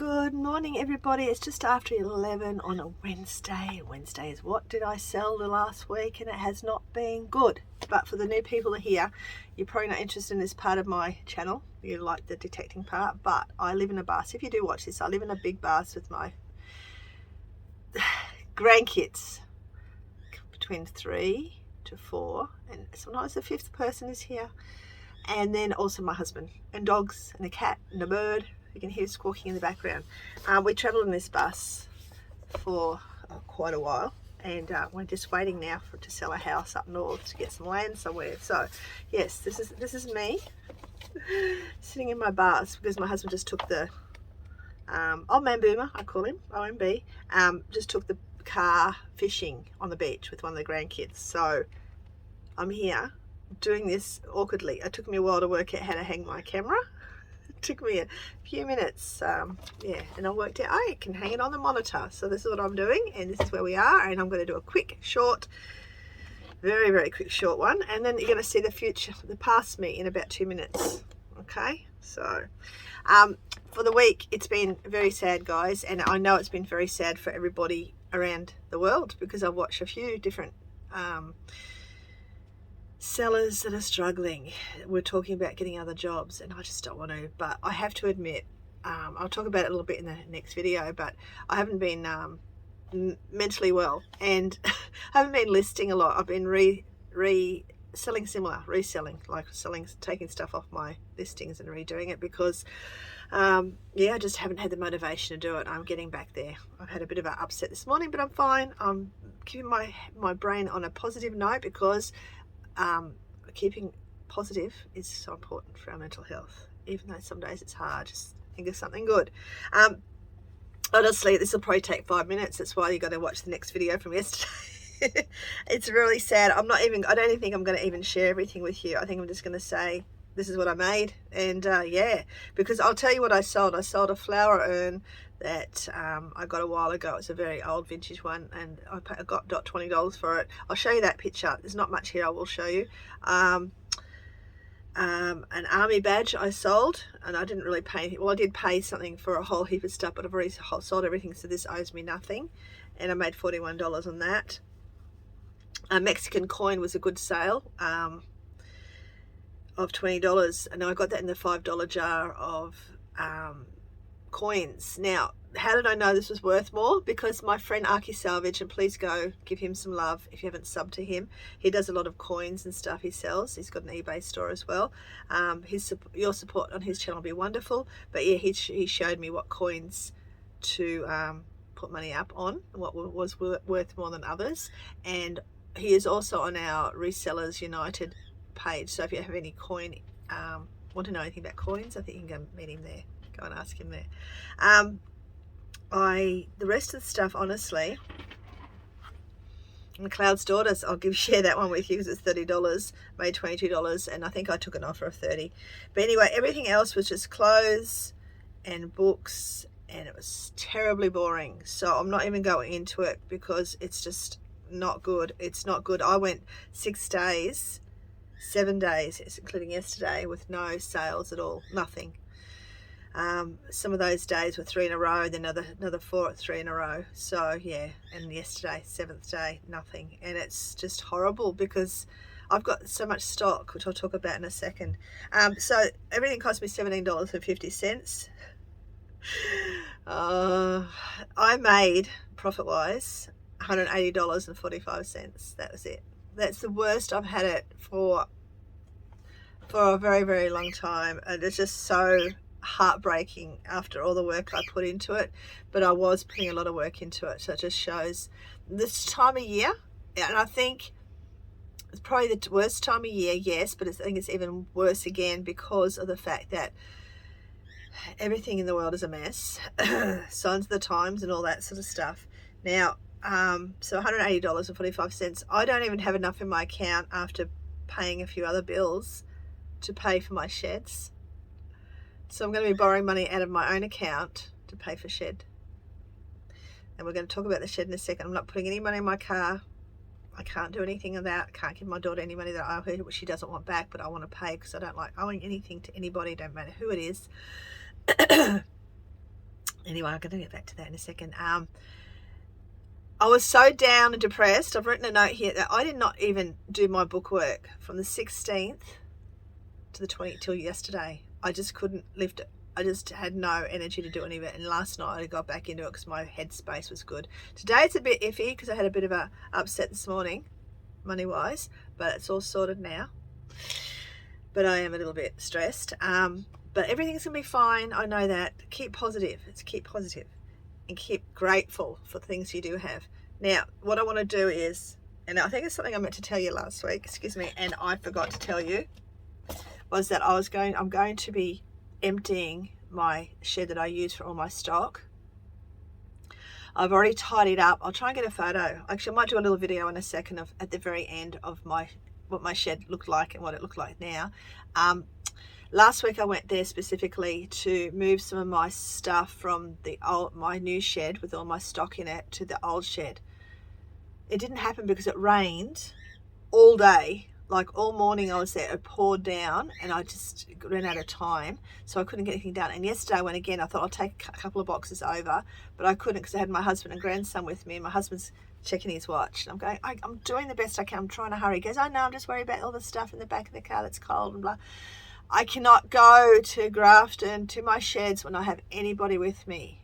Good morning, everybody. It's just after 11 on a Wednesday. Wednesday is what did I sell the last week, and it has not been good. But for the new people here, you're probably not interested in this part of my channel. You like the detecting part, but I live in a bus. If you do watch this, I live in a big bus with my grandkids, between 3 to 4, and sometimes the 5th person is here. And then also my husband, and dogs, and a cat, and a bird. You can hear squawking in the background. We travelled in this bus for quite a while, and we're just waiting now to sell a house up north to get some land somewhere. So yes, this is me sitting in my bus because my husband just took the old man boomer, I call him, OMB, just took the car fishing on the beach with one of the grandkids. So I'm here doing this awkwardly. It took me a while to work out how to hang my camera. It took me a few minutes, yeah, and I worked out I can hang it on the monitor. So this is what I'm doing, and this is where we are, and I'm going to do a quick short, very quick short one, and then you're going to see the future, the past me in about 2 minutes. Okay, so for the week it's been very sad, guys, and I know it's been very sad for everybody around the world because I've watched a few different sellers that are struggling. We're talking about getting other jobs, and I just don't want to, but I have to admit, I'll talk about it a little bit in the next video, but I haven't been mentally well, and I haven't been listing a lot. I've been reselling, like taking stuff off my listings and redoing it because yeah, I just haven't had the motivation to do it. I'm getting back there. I've had a bit of an upset this morning, but I'm fine. I'm keeping my brain on a positive note because keeping positive is so important for our mental health. Even though some days it's hard, just think of something good. Honestly, this will probably take 5 minutes. That's why you got to watch the next video from yesterday. It's really sad. I don't even think I'm going to even share everything with you. I think I'm just going to say this is what I made, and yeah, because I'll tell you what I sold. I sold a flower urn that I got a while ago. It's a very old vintage one, and I got $20 for it. I'll show you that picture. There's not much here. I will show you. An army badge I sold, and I didn't really pay anything. Well, I did pay something for a whole heap of stuff, but I've already sold everything, so this owes me nothing, and I made $41 on that. A Mexican coin was a good sale of $20, and I got that in the $5 jar of coins. Now, how did I know this was worth more? Because my friend Arky Salvage, and please go give him some love if you haven't subbed to him. He does a lot of coins and stuff he sells. He's got an eBay store as well. Your support on his channel will be wonderful. But yeah, he showed me what coins to put money up on, what was worth more than others. And he is also on our Resellers United page. So if you have any coin, want to know anything about coins, I think you can go meet him there. Go and ask him there. The rest of the stuff, honestly, McLeod's Daughters, I'll share that one with you because it's $30, made $22, and I think I took an offer of $30. But anyway, everything else was just clothes and books, and it was terribly boring. So I'm not even going into it because it's just not good. It's not good. I went 7 days, including yesterday, with no sales at all, nothing. Some of those days were 3 in a row, then another 4 at 3 in a row. So yeah, and yesterday, 7th day, nothing. And it's just horrible because I've got so much stock, which I'll talk about in a second. So everything cost me $17.50. I made, profit-wise, $180.45. That was it. That's the worst I've had it for a very long time, and it's just so heartbreaking after all the work I put into it. But I was putting a lot of work into it, so it just shows this time of year, and I think it's probably the worst time of year, yes, but I think it's even worse again because of the fact that everything in the world is a mess. Signs of the times and all that sort of stuff. Now so $180.45. I don't even have enough in my account after paying a few other bills to pay for my sheds. So I'm going to be borrowing money out of my own account to pay for shed. And we're going to talk about the shed in a second. I'm not putting any money in my car. I can't do anything of that. I can't give my daughter any money that I owe her, which she doesn't want back, but I want to pay because I don't like owing anything to anybody, don't matter who it is. Anyway, I'm going to get back to that in a second. I was so down and depressed. I've written a note here that I did not even do my book work from the 16th to the 20th till yesterday. I just couldn't lift it. I just had no energy to do any of it. And last night I got back into it because my headspace was good. Today it's a bit iffy because I had a bit of a upset this morning, money-wise, but it's all sorted now. But I am a little bit stressed. But everything's going to be fine. I know that. Keep positive. It's keep positive. And keep grateful for things you do have. Now, what I want to do is, and I think it's something I meant to tell you last week, excuse me, and I forgot to tell you, was that I'm going to be emptying my shed that I use for all my stock. I've already tidied up. I'll try and get a photo. Actually, I might do a little video in a second of at the very end of what my shed looked like and what it looked like now. Last week I went there specifically to move some of my stuff from my new shed with all my stock in it to the old shed. It didn't happen because it rained all day, like all morning I was there. It poured down and I just ran out of time, so I couldn't get anything done. And yesterday I went again. I thought I'll take a couple of boxes over, but I couldn't because I had my husband and grandson with me, and my husband's checking his watch. And I'm going, I'm doing the best I can. I'm trying to hurry. He goes, oh no, I'm just worried about all the stuff in the back of the car that's cold and blah. I cannot go to Grafton, to my sheds, when I have anybody with me.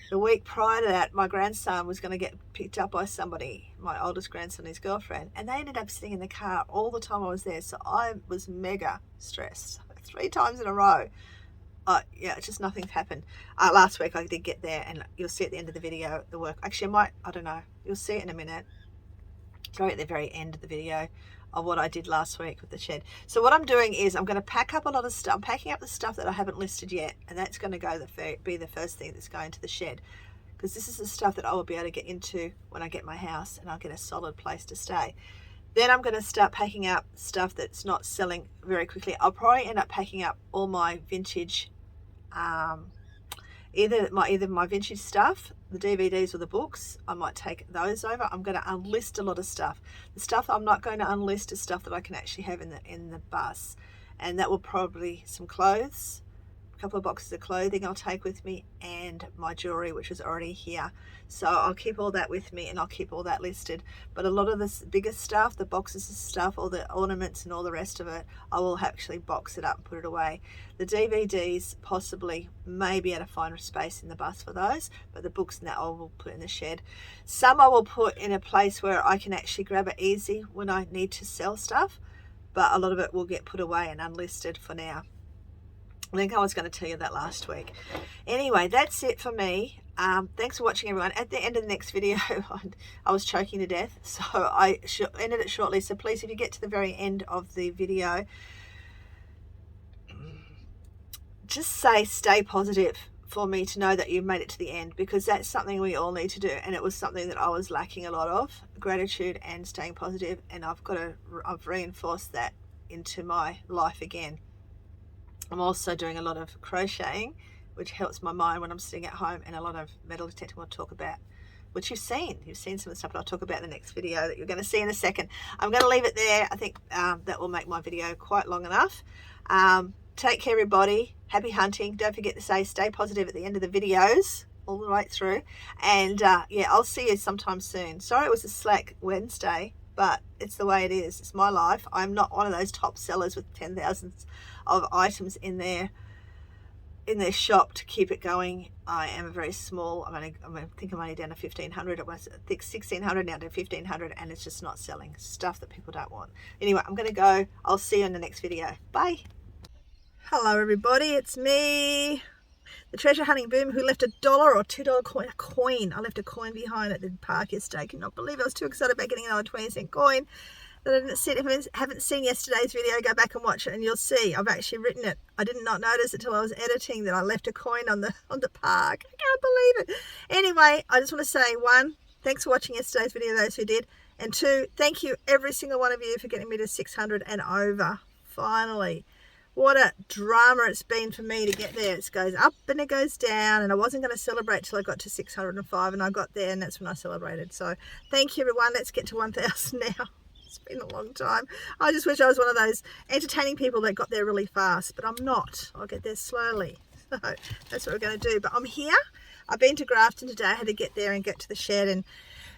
The week prior to that, my grandson was going to get picked up by somebody, my oldest grandson and his girlfriend, and they ended up sitting in the car all the time I was there. So I was mega stressed 3 times in a row. Yeah, just nothing's happened. Last week I did get there, and you'll see at the end of the video the work. Actually, I don't know. You'll see it in a minute. Go at the very end of the video of what I did last week with the shed. So what I'm doing is I'm going to pack up a lot of stuff. I'm packing up the stuff that I haven't listed yet, and that's going to be the first thing that's going to the shed, because this is the stuff that I will be able to get into when I get my house and I'll get a solid place to stay. Then I'm going to start packing up stuff that's not selling very quickly. I'll probably end up packing up all my vintage, either my vintage stuff, the DVDs or the books. I might take those over. I'm going to unlist a lot of stuff. The stuff I'm not going to unlist is stuff that I can actually have in the bus, and that will probably some clothes, a couple of boxes of clothing I'll take with me, and my jewelry, which is already here. So I'll keep all that with me, and I'll keep all that listed. But a lot of this bigger stuff, the boxes of stuff, all the ornaments and all the rest of it, I will actually box it up and put it away. The DVDs possibly may be able to find a space in the bus for those, but the books and that I will put in the shed. Some I will put in a place where I can actually grab it easy when I need to sell stuff, but a lot of it will get put away and unlisted for now. I think I was going to tell you that last week. Anyway, that's it for me. Thanks for watching, everyone. At the end of the next video, I was choking to death, so I ended it shortly. So please, if you get to the very end of the video, just stay positive for me to know that you've made it to the end, because that's something we all need to do, and it was something that I was lacking a lot of, gratitude and staying positive, and I've reinforced that into my life again. I'm also doing a lot of crocheting, which helps my mind when I'm sitting at home, and a lot of metal detecting we'll talk about, which you've seen some of the stuff that I'll talk about in the next video that you're going to see in a second. I'm going to leave it there. I think that will make my video quite long enough. Take care, everybody. Happy hunting. Don't forget to stay positive at the end of the videos all the way through, and yeah, I'll see you sometime soon. Sorry it was a slack Wednesday, but it's the way it is. It's my life. I'm not one of those top sellers with 10,000 of items in their shop to keep it going. I am very small. I think I'm only down to 1,500. It was 1,600 now to 1,500, and it's just not selling stuff that people don't want. Anyway, I'm going to go. I'll see you in the next video. Bye. Hello, everybody. It's me, the treasure hunting boom, who left $1 or $2 coin. I left a coin behind at the park yesterday. I cannot believe it. I was too excited about getting another 20-cent coin that I didn't see. If you haven't seen yesterday's video, go back and watch it, and you'll see I've actually written it. I did not notice it until I was editing that I left a coin on the park. I can't believe it. Anyway, I just want to say, 1, thanks for watching yesterday's video, those who did, and 2, thank you every single one of you for getting me to 600 and over. Finally. What a drama it's been for me to get there. It goes up and it goes down, and I wasn't going to celebrate till I got to 605, and I got there, and that's when I celebrated. So thank you, everyone. Let's get to 1,000 now. It's been a long time. I just wish I was one of those entertaining people that got there really fast, but I'm not. I'll get there slowly. So that's what we're going to do. But I'm here. I've been to Grafton today. I had to get there and get to the shed and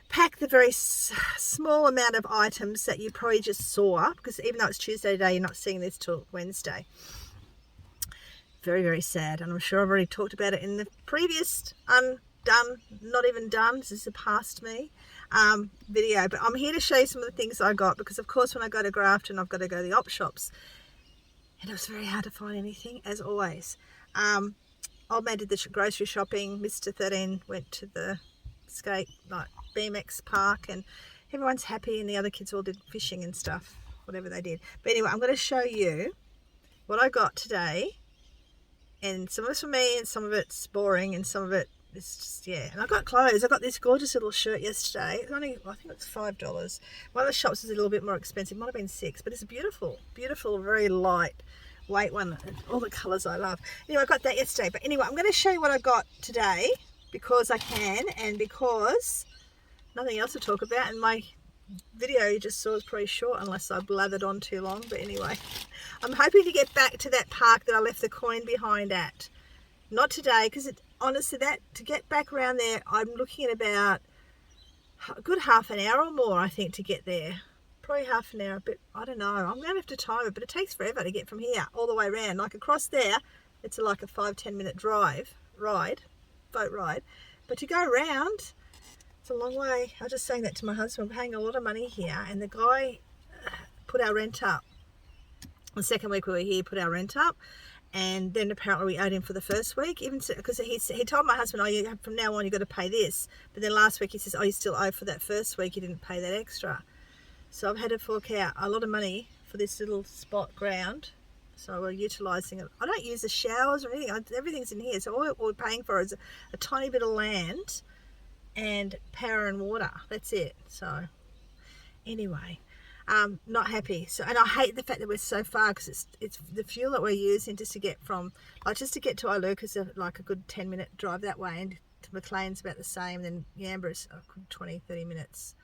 pack the very small amount of items that you probably just saw, because even though it's Tuesday today, you're not seeing this till Wednesday. Very, very sad, and I'm sure I've already talked about it in the previous not even done, this is a past me video, but I'm here to show you some of the things I got, because of course when I go to Grafton I've got to go to the op shops, and it was very hard to find anything, as always. Old man did the grocery shopping, Mr. 13 went to the skate, like BMX park, and everyone's happy, and the other kids all did fishing and stuff, whatever they did. But anyway, I'm going to show you what I got today, and some of it's for me and some of it's boring and some of it is just, yeah. And I got clothes. I got this gorgeous little shirt yesterday. It was only, I think it's $5. One of the shops is a little bit more expensive, might have been $6, but it's a beautiful, very light weight one, all the colours I love. Anyway, I got that yesterday. But anyway, I'm going to show you what I got today, because I can, and because nothing else to talk about, and my video you just saw is pretty short unless I blathered on too long. But anyway, I'm hoping to get back to that park that I left the coin behind at. Not today, because honestly, that to get back around there, I'm looking at about a good half an hour or more, I think, to get there. Probably half an hour, but I don't know. I'm going to have to time it, but it takes forever to get from here all the way around. Like across there, it's like a 5-10 minute boat ride. But to go around, it's a long way. I was just saying that to my husband. We're paying a lot of money here, and the guy put our rent up. The second week we were here, put our rent up, and then apparently we owed him for the first week, even because he told my husband, oh, from now on you've got to pay this. But then last week he says, oh, you still owe for that first week, you didn't pay that extra. So I've had to fork out a lot of money for this little spot ground. So we're utilising it. I don't use the showers or anything. Everything's in here. So all we're paying for is a tiny bit of land and power and water. That's it. So anyway, not happy. So, and I hate the fact that we're so far, because it's the fuel that we're using just to get from, like, just to get to Iluka is like a good 10-minute drive that way, and to McLean's about the same. Then Yamba is a good 20-30 minutes.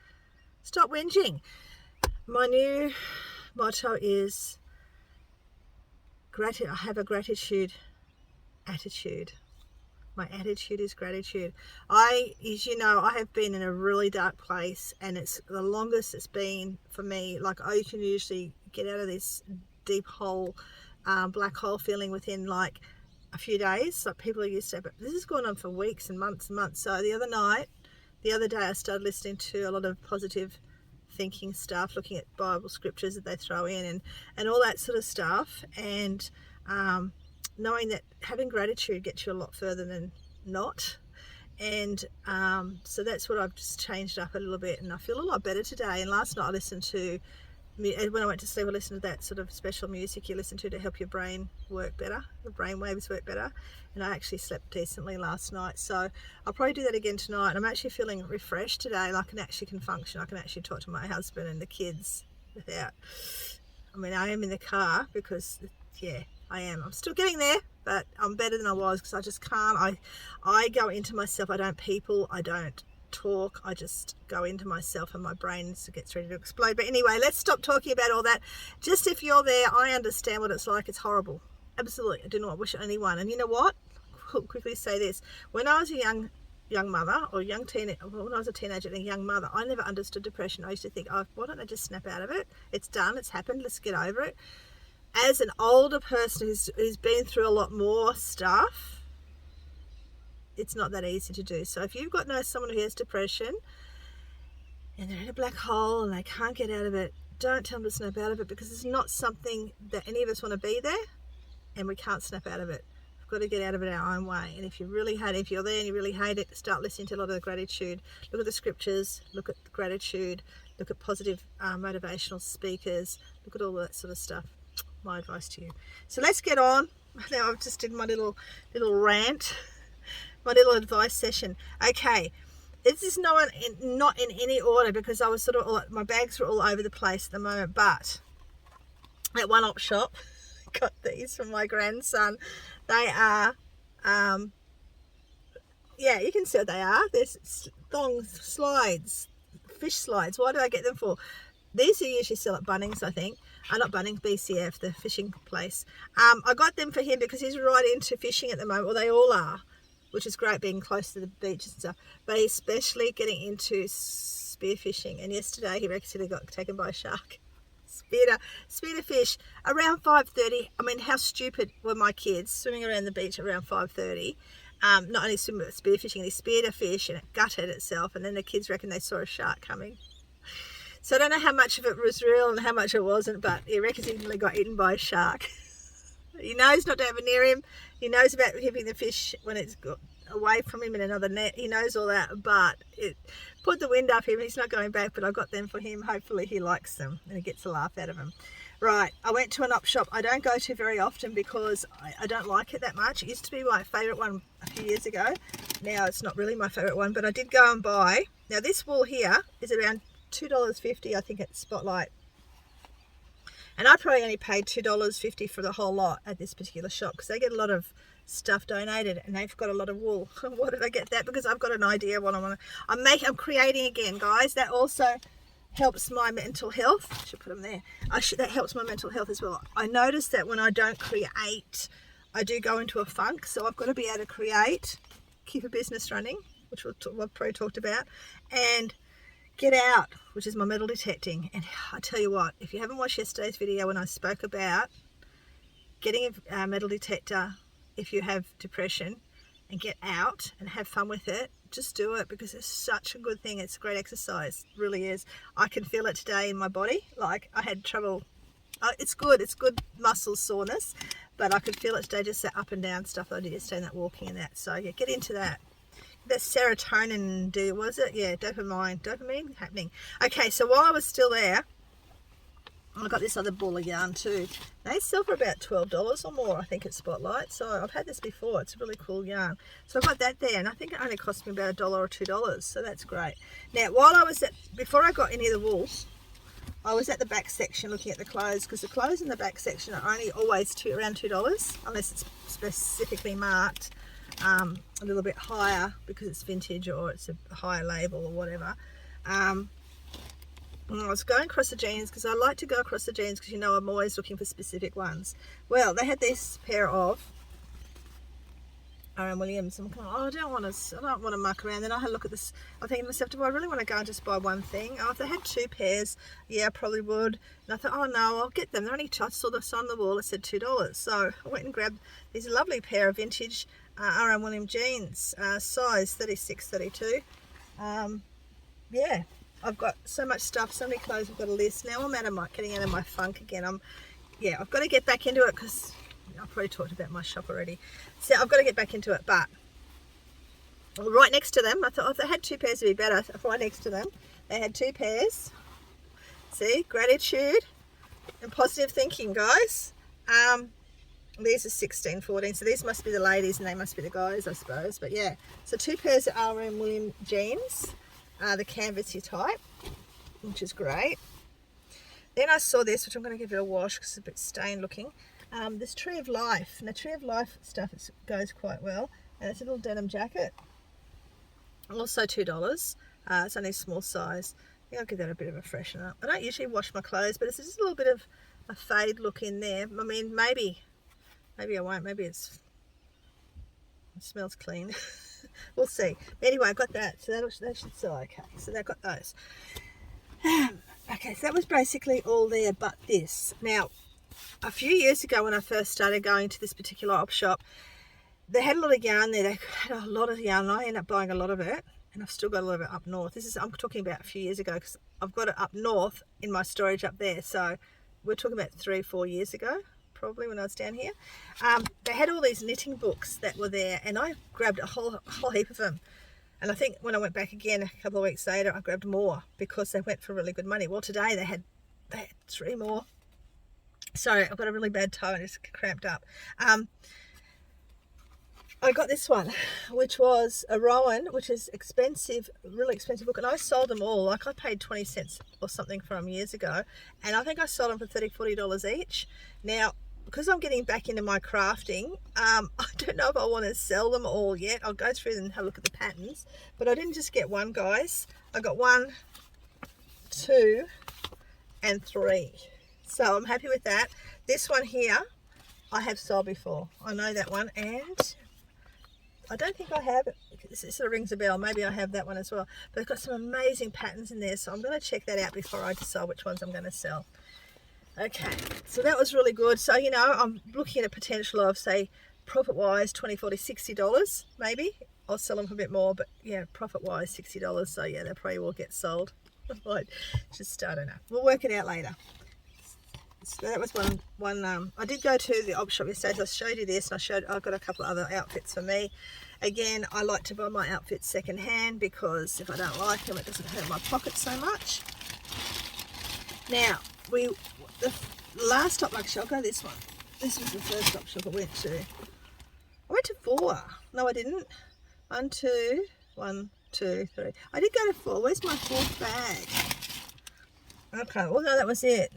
Stop whinging. My new motto is I have a gratitude attitude. My attitude is gratitude. As you know, I have been in a really dark place, and it's the longest it's been for me. Like, I can usually get out of this deep hole, black hole feeling within like a few days, like people are used to, but this has gone on for weeks and months and months. So the other day I started listening to a lot of positive thinking stuff, looking at Bible scriptures that they throw in, and all that sort of stuff, and knowing that having gratitude gets you a lot further than not. And so that's what I've just changed up a little bit, and I feel a lot better today. And last night I listened to, when I went to sleep, I listened to that sort of special music you listen to help your brain work better, the brain waves work better, and I actually slept decently last night. So I'll probably do that again tonight. I'm actually feeling refreshed today, and I can function. I can actually talk to my husband and the kids without, I am in the car because, yeah, I am. I'm still getting there, but I'm better than I was, because I just can't. I go into myself. I don't people. I don't talk. I just go into myself, and my brain gets ready to explode. But anyway, let's stop talking about all that. Just, if you're there, I understand what it's like. It's horrible. Absolutely. I do not wish anyone. And you know what? I'll quickly say this. When I was a young mother, or when I was a teenager and a young mother, I never understood depression. I used to think, oh, why don't I just snap out of it? It's done. It's happened. Let's get over it. As an older person who's been through a lot more stuff, it's not that easy to do. So if you've got someone who has depression and they're in a black hole and they can't get out of it, don't tell them to snap out of it, because it's not something that any of us want to be there, and we can't snap out of it. We've got to get out of it our own way. And if you're there and you really hate it, start listening to a lot of the gratitude. Look at the scriptures, look at gratitude, look at positive motivational speakers, look at all that sort of stuff. My advice to you. So let's get on. Now I've just did my little rant, my little advice session. Okay, this is not in any order, because I was sort of my bags were all over the place at the moment. But at one op shop, got these from my grandson. They are, yeah, you can see what they are. There's long slides, fish slides. Why did I get them for? These are usually sell at Bunnings, I think. Not Bunnings, BCF, the fishing place. I got them for him because he's right into fishing at the moment. Well, they all are. which is great being close to the beach and stuff, but especially getting into spearfishing. And yesterday he reckons he got taken by a shark. Spear fish around 5:30. I mean, how stupid were my kids swimming around the beach around 5:30? Not only swimming but spearfishing, and he speared a fish and it gutted itself, and then the kids reckon they saw a shark coming. So I don't know how much of it was real and how much it wasn't, but he reckons he nearly got eaten by a shark. He knows not to have it near him. He knows about hitting the fish when it's got away from him in another net. He knows all that, but it put the wind up him. He's not going back, but I got them for him. Hopefully he likes them and he gets a laugh out of them. Right, I went to an op shop I don't go to very often because I don't like it that much. It used to be my favourite one a few years ago. Now it's not really my favourite one, but I did go and buy. Now this wool here is around $2.50, I think, at Spotlight. And I probably only paid $2.50 for the whole lot at this particular shop because they get a lot of stuff donated and they've got a lot of wool. Why did I get that? Because I've got an idea what I want to. I'm creating again, guys. That also helps my mental health. I should put them there. That helps my mental health as well. I noticed that when I don't create, I do go into a funk. So I've got to be able to create, keep a business running, which we've probably talked about, and get out, which is my metal detecting. And I tell you what, if you haven't watched yesterday's video when I spoke about getting a metal detector if you have depression and get out and have fun with it, just do it because it's such a good thing. It's a great exercise, it really is. I can feel it today in my body. Like I had trouble, it's good muscle soreness, but I could feel it today, just that up and down stuff that I did yesterday and that walking and that. So yeah, get into that. That serotonin, was it? Yeah, dopamine happening. Okay, so while I was still there, I got this other ball of yarn too. They sell for about $12 or more, I think, at Spotlight. So I've had this before. It's a really cool yarn. So I got that there, and I think it only cost me about $1 or $2. So that's great. Now, before I got any of the wools, I was at the back section looking at the clothes, because the clothes in the back section are only always around $2, unless it's specifically marked a little bit higher because it's vintage or it's a higher label or whatever. I was going across the jeans because I like to go across the jeans because, you know, I'm always looking for specific ones. Well, they had this pair of R.M. Williams. I'm going, I don't want to muck around. Then I had a look at this. I'm thinking to myself, do I really want to go and just buy one thing? Oh, if they had two pairs, yeah, I probably would. And I thought, oh no, I'll get them. They're only, I saw this on the wall, it said $2. So I went and grabbed these lovely pair of vintage R.M. Williams jeans, size 36, 32. Yeah, I've got so much stuff, so many clothes. I've got a list. Now I'm getting out of my funk again. I've got to get back into it because I've probably talked about my shop already. So I've got to get back into it. But right next to them, I thought, if they had two pairs, it'd be better. Right next to them, they had two pairs. See, gratitude and positive thinking, guys. These are 16, 14, so these must be the ladies and they must be the guys, I suppose. But yeah, so two pairs of R.M. Williams jeans, the canvasy type, which is great. Then I saw this, which I'm going to give it a wash because it's a bit stained looking. This Tree of Life. And the Tree of Life stuff goes quite well. And it's a little denim jacket. Also $2. It's only a small size. I think I'll give that a bit of a freshen up. I don't usually wash my clothes, but it's just a little bit of a fade look in there. I mean, maybe I won't. Maybe it smells clean. We'll see. But anyway, I got that. So that should sell okay. So I got those. Okay, so that was basically all there but this. Now, a few years ago when I first started going to this particular op shop, they had a lot of yarn there. They had a lot of yarn, and I ended up buying a lot of it. And I've still got a lot of it up north. I'm talking about a few years ago because I've got it up north in my storage up there. So we're talking about 3-4 years ago. Probably when I was down here. They had all these knitting books that were there, and I grabbed a whole heap of them. And I think when I went back again a couple of weeks later, I grabbed more because they went for really good money. Well, today they had 3 more. Sorry, I've got a really bad toe and it's cramped up. I got this one, which was a Rowan, which is expensive, really expensive book, and I sold them all. Like I paid 20 cents or something for them years ago, and I think I sold them for $30-40 each. Now, because I'm getting back into my crafting, I don't know if I want to sell them all yet. I'll go through and have a look at the patterns, but I didn't just get one, guys. I got 1, 2, and 3. So I'm happy with that. This one here, I have sold before. I know that one, and I don't think I have it. It sort of rings a bell. Maybe I have that one as well. But it's got some amazing patterns in there, so I'm going to check that out before I decide which ones I'm going to sell. Okay, so that was really good. So, you know, I'm looking at a potential of, say, profit-wise, $20, $40, $60 maybe. I'll sell them for a bit more, but yeah, profit-wise, $60. So yeah, they probably will get sold. I don't know. We'll work it out later. So that was one. I did go to the op shop yesterday. So I showed you this, and I've got a couple of other outfits for me. Again, I like to buy my outfits second hand because if I don't like them, it doesn't hurt my pocket so much. Now, the last op, actually, I'll go this one. This was the first op shop I went to. I went to 4. No, I didn't. 1, 2, 1, 2, 3. I did go to 4. Where's my 4th bag? Okay, well, no, that was it.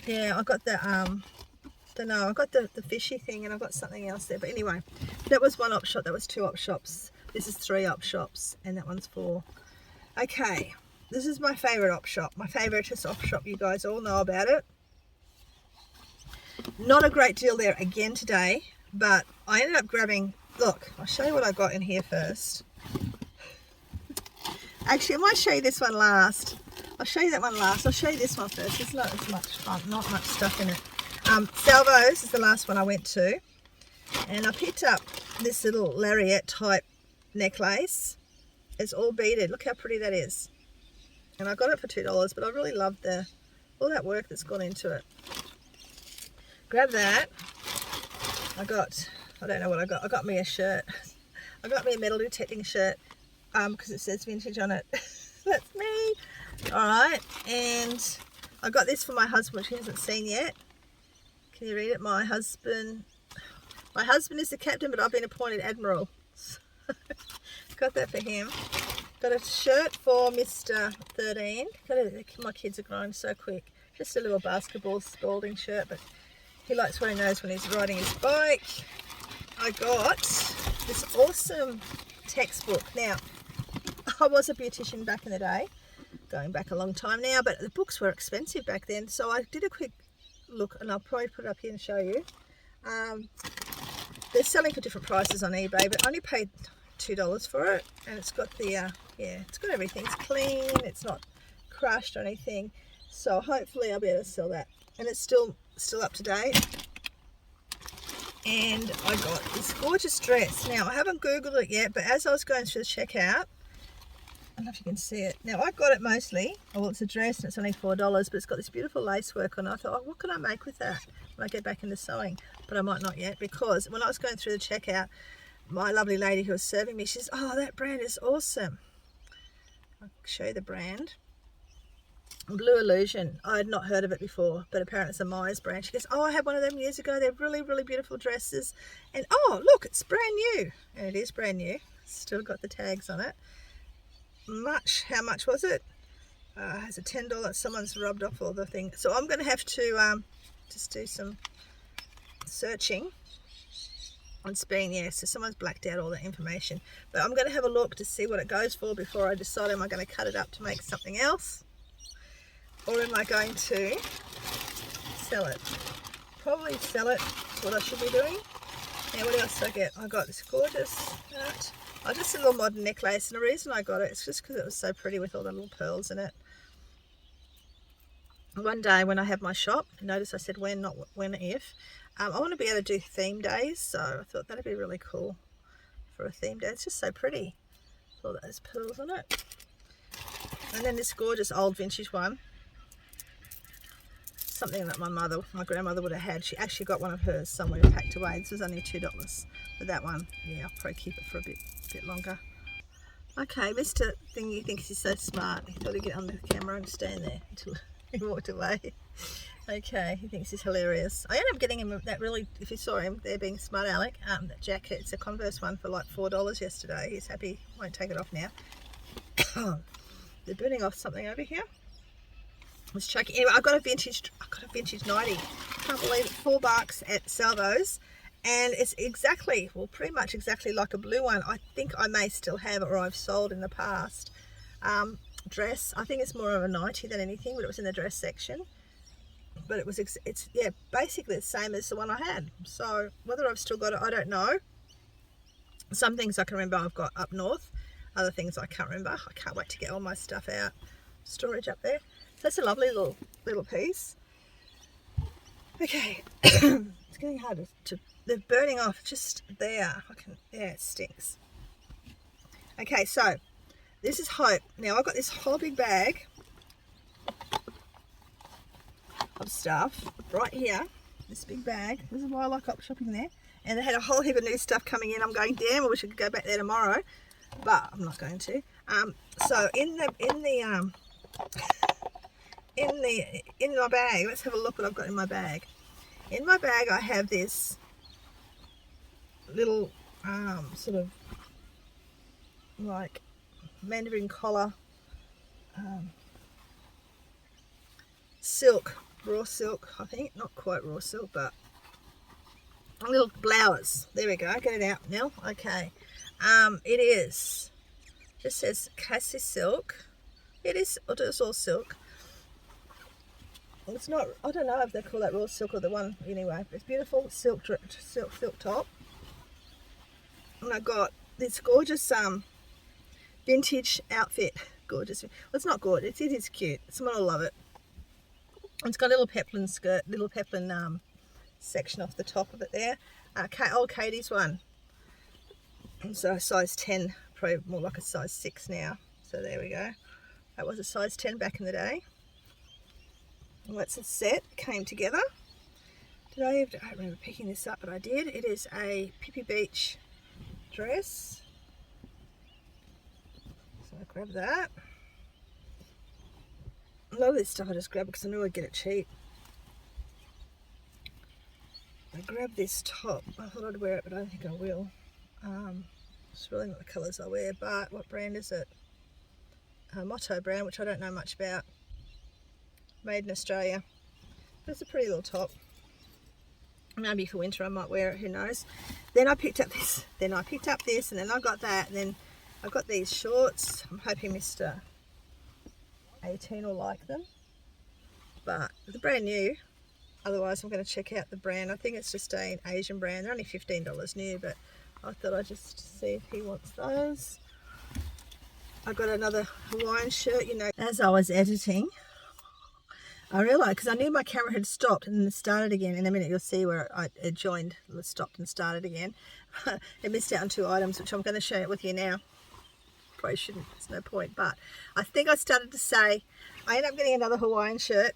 Yeah, I got the I got the fishy thing, and I've got something else there. But anyway, that was one op shop. That was 2 op shops. This is 3 op shops, and that one's 4. Okay, this is my favorite op shop. My favoritist op shop. You guys all know about it. Not a great deal there again today, but I ended up grabbing. Look, I'll show you what I got in here first. Actually, I might show you this one last. I'll show you that one last. I'll show you this one first. It's not as much fun, not much stuff in it. Salvo's is the last one I went to. And I picked up this little lariat type necklace. It's all beaded. Look how pretty that is. And I got it for $2, but I really love all that work that's gone into it. Grab that. I don't know what I got. I got me a shirt. I got me a metal detecting shirt because it says vintage on it. That's me. Alright, and I got this for my husband, which he hasn't seen yet. Can you read it? My husband is the captain, but I've been appointed admiral. So, got that for him. Got a shirt for Mr. 13. My kids are growing so quick. Just a little basketball Spalding shirt, but he likes wearing those when he's riding his bike. I got this awesome textbook. Now, I was a beautician back in the day, going back a long time now, but the books were expensive back then, so I did a quick look, and I'll probably put it up here and show you. They're selling for different prices on eBay, but I only paid $2 for it, and it's got the it's got everything. It's clean, it's not crushed or anything, so hopefully I'll be able to sell that. And it's still up to date. And I got this gorgeous dress. Now, I haven't Googled it yet, but as I was going through the checkout, I don't know if you can see it. Now, I got it mostly. Well, it's a dress and it's only $4, but it's got this beautiful lace work on it. I thought, oh, what can I make with that when I get back into sewing? But I might not yet, because when I was going through the checkout, my lovely lady who was serving me, she says, oh, that brand is awesome. I'll show you the brand. Blue Illusion. I had not heard of it before, but apparently it's a Myers brand. She goes, oh, I had one of them years ago. They're really, really beautiful dresses. And oh, look, it's brand new. And it is brand new. Still got the tags on it. How much was it? It's a $10. Someone's rubbed off all the thing. So I'm going to have to just do some searching on Speen. Yeah, so someone's blacked out all that information. But I'm going to have a look to see what it goes for before I decide, am I going to cut it up to make something else? Or am I going to sell it? Probably sell it. That's what I should be doing. Now, what else did I get? I got this gorgeous just a little modern necklace, and the reason I got it is just because it was so pretty with all the little pearls in it. One day when I have my shop, notice I said when, not when, if. I want to be able to do theme days, so I thought that'd be really cool for a theme day. It's just so pretty. All those pearls on it. And then this gorgeous old vintage one. Something that my grandmother would have had. She actually got one of hers somewhere packed away. This was only $2. But that one, yeah, I'll probably keep it for a bit longer. Okay, Mr. Thingy thinks he's so smart. He thought he'd get on the camera and stand there until he walked away. Okay, he thinks he's hilarious. I ended up getting him that really, if you saw him there being smart Alec, that jacket. It's a Converse one for like $4 yesterday. He's happy, won't take it off now. They're burning off something over here. Was checking. Anyway, I got a vintage 90. Can't believe it. $4 at Salvo's, and it's exactly, well, pretty much exactly like a blue one. I think I may still have it, or I've sold in the past. Dress. I think it's more of a 90 than anything, but it was in the dress section. But it's basically the same as the one I had. So whether I've still got it, I don't know. Some things I can remember I've got up north, other things I can't remember. I can't wait to get all my stuff out. Storage up there. So that's a lovely little piece. Okay, it's getting hard to they're burning off just there. Yeah, it stinks. Okay, so this is Hope. Now I've got this whole big bag of stuff right here. This big bag. This is why I like op shopping there. And they had a whole heap of new stuff coming in. I'm going, damn, I wish I could go back there tomorrow, but I'm not going to. So in my bag, let's have a look what I've got in my bag. In my bag, I have this little sort of like mandarin collar silk, raw silk, I think, not quite raw silk, but little blouse. There we go. Get it out, Nell. Okay. It is. Just says Cassie silk. It's all silk. It's not. I don't know if they call that raw silk or the one. Anyway, it's beautiful silk top. And I got this gorgeous vintage outfit. Gorgeous. Well, it's not gorgeous. It is cute. Someone will love it. It's got a little peplin skirt, little peplin section off the top of it there. Old Katie's one. So size 10, probably more like a size 6 now. So there we go. That was a size 10 back in the day. Well, that's a set, came together. I don't remember picking this up, but I did. It is a Pippi Beach dress. So I grabbed that. A lot of this stuff I just grabbed because I knew I'd get it cheap. I grabbed this top. I thought I'd wear it, but I don't think I will. It's really not the colours I wear, but what brand is it? Motto brand, which I don't know much about. Made in Australia. But it's a pretty little top. Maybe for winter I might wear it, who knows. Then I picked up this, and then I got that, and then I got these shorts. I'm hoping Mr. 18 will like them. But they're brand new. Otherwise I'm going to check out the brand. I think it's just an Asian brand. They're only $15 new, but I thought I'd just see if he wants those. I got another Hawaiian shirt, you know. As I was editing, I realised, because I knew my camera had stopped and then started again. In a minute you'll see where it joined, stopped and started again. It missed out on 2 items, which I'm going to share with you now. Probably shouldn't, there's no point. But I think I started to say, I ended up getting another Hawaiian shirt.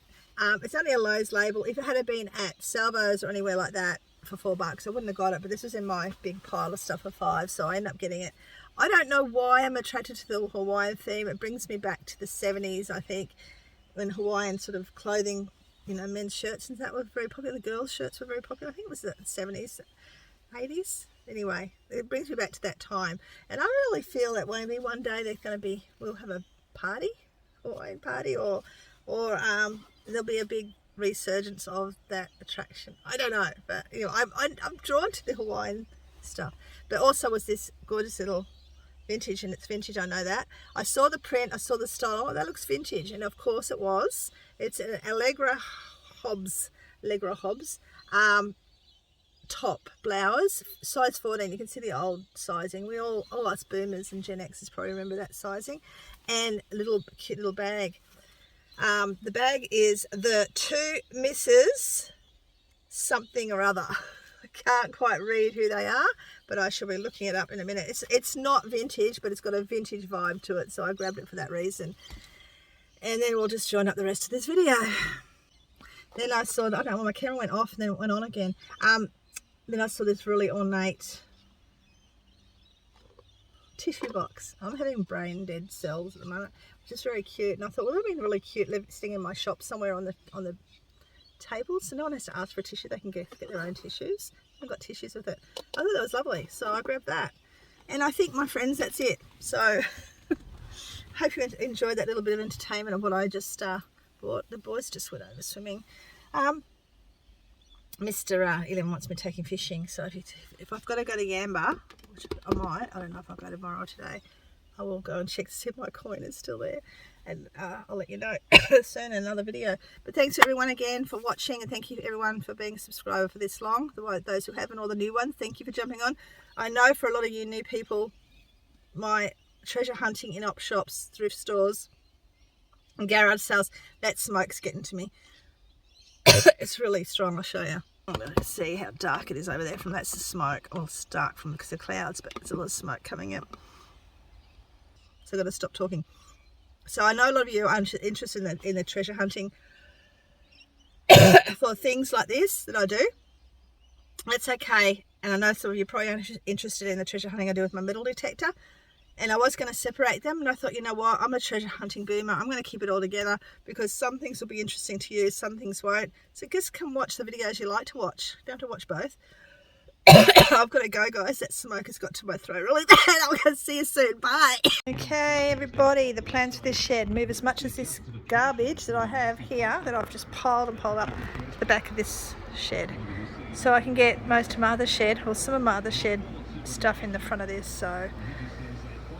It's only a Lowe's label. If it had been at Salvo's or anywhere like that for $4, I wouldn't have got it. But this was in my big pile of stuff for $5, so I ended up getting it. I don't know why I'm attracted to the Hawaiian theme. It brings me back to the 70s, I think, when Hawaiian sort of clothing, you know, men's shirts and that were very popular. The girls' shirts were very popular. I think it was the 70s, 80s. Anyway, it brings me back to that time. And I really feel that maybe one day there's going to be, we'll have a party, Hawaiian party, or there'll be a big resurgence of that attraction. I don't know, but you know, I'm drawn to the Hawaiian stuff. But also was this gorgeous little vintage, and it's vintage, I know that. I saw the print, I saw the style, oh, that looks vintage, and of course it was. It's an Allegra Hobbs top blouse, size 14. You can see the old sizing. We all us boomers and Gen Xers probably remember that sizing. And a little cute little bag. The bag is the 2 Mrs. something or other. I can't quite read who they are, but I shall be looking it up in a minute. It's not vintage, but it's got a vintage vibe to it, so I grabbed it for that reason. And then we'll just join up the rest of this video. Then I saw, I don't know, my camera went off and then it went on again. Then I saw this really ornate tissue box. I'm having brain dead cells at the moment, which is very cute. And I thought, well, it would have been really cute sitting in my shop somewhere on the table, so no one has to ask for a tissue. They can get their own tissues. I've got tissues with it. I thought that was lovely, so I grabbed that. And I think, my friends, that's it. So hope you enjoyed that little bit of entertainment of what I just bought. The boys just went over swimming. Mr. Elam wants me taking fishing, so if I've got to go to Yamba, which I might, I don't know if I'll go tomorrow or today, I will go and check to see if my coin is still there, and I'll let you know soon in another video. But thanks to everyone again for watching, and thank you everyone for being a subscriber for this long. Those who haven't, all the new ones, thank you for jumping on. I know for a lot of you new people, my treasure hunting in op shops, thrift stores, and garage sales, that smoke's getting to me. It's really strong. I'll show you. I'm going to see how dark it is over there from that's the smoke. Well, it's dark from because of clouds, but there's a lot of smoke coming in. So I've got to stop talking. So I know a lot of you are interested in the treasure hunting for things like this that I do. That's okay. And I know some of you probably are interested in the treasure hunting I do with my metal detector. And I was going to separate them, and I thought, you know what, I'm a treasure hunting boomer. I'm going to keep it all together because some things will be interesting to you, some things won't. So just come watch the videos you like to watch. You don't have to watch both. I've got to go, guys. That smoke has got to my throat really bad. I'm going to see you soon. Bye. Okay, everybody, the plans for this shed. Move as much as this garbage that I have here that I've just piled up to the back of this shed. So I can get most of my other shed, or some of my other shed stuff in the front of this. So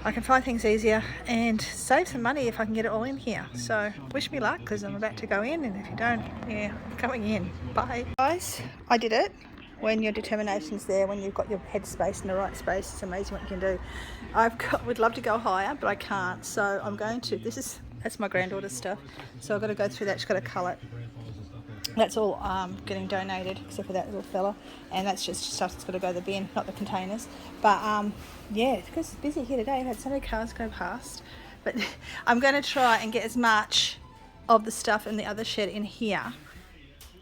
I can find things easier and save some money if I can get it all in here. So wish me luck because I'm about to go in, and if you don't, yeah, I'm going in. Bye. Guys, I did it. When your determination's there, when you've got your head space in the right space, it's amazing what you can do. Would love to go higher, but I can't. So I'm going to, that's my granddaughter's stuff. So I've got to go through that, she's got to cull it. That's all getting donated, except for that little fella, and that's just stuff that's got to go to the bin, not the containers. But yeah, because it's busy here today. I've had so many cars go past, but I'm going to try and get as much of the stuff in the other shed in here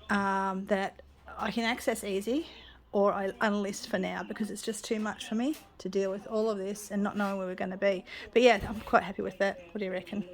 that I can access easy, or I unlist for now because it's just too much for me to deal with all of this and not knowing where we're going to be. But yeah, I'm quite happy with that. What do you reckon?